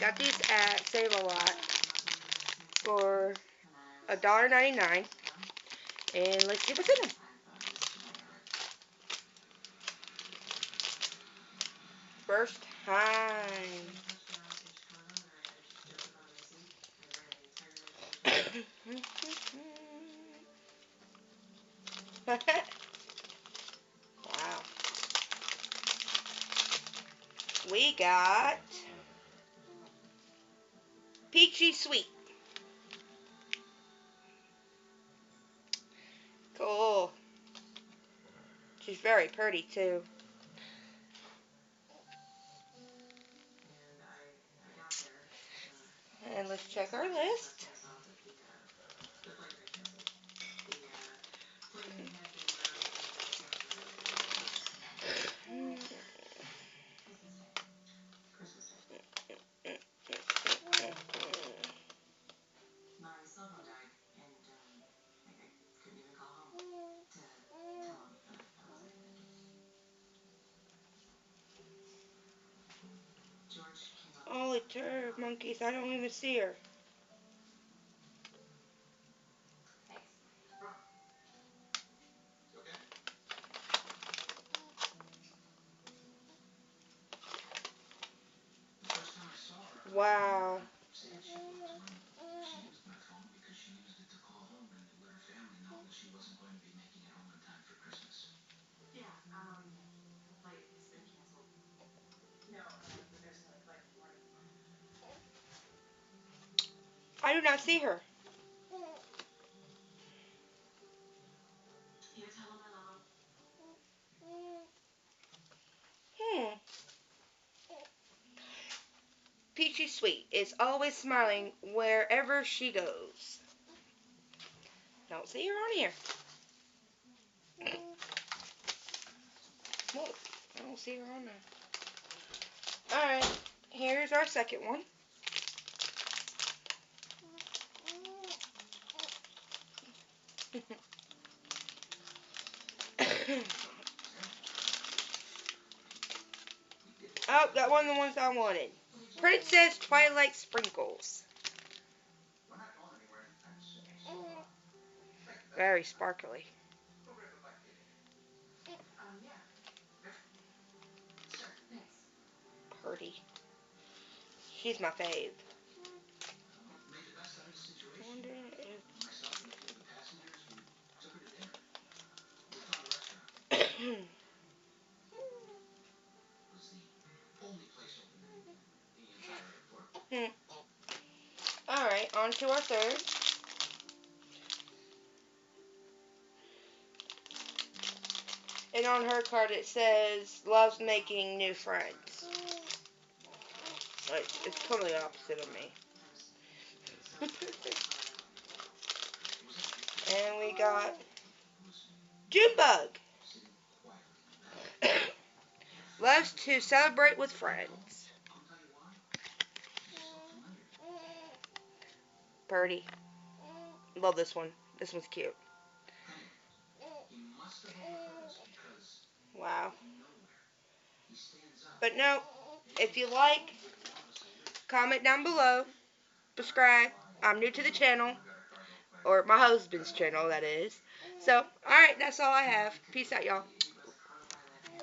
Got these at Save-A-Lot for $1.99. And let's see what's in them. First time. Wow. We got Peachy Sweet. Cool. She's very pretty too. And let's check our list. Holy turd monkeys, I don't even see her. Wow. I do not see her. Peachy Sweet is always smiling wherever she goes. Don't see her on here. Look, I don't see her on there. Alright, here's our second one. Oh, got one of the ones I wanted. Princess Twilight Sprinkles. Very sparkly. Pretty. She's my fave. Alright, on to our third. And on her card it says, loves making new friends. It's totally opposite of me. And we got Junebug. Loves to celebrate with friends. Purdy. Love this one. This one's cute. Wow. But no, if you like, comment down below. Subscribe. I'm new to the channel. Or my husband's channel, that is. So, alright, that's all I have. Peace out, y'all.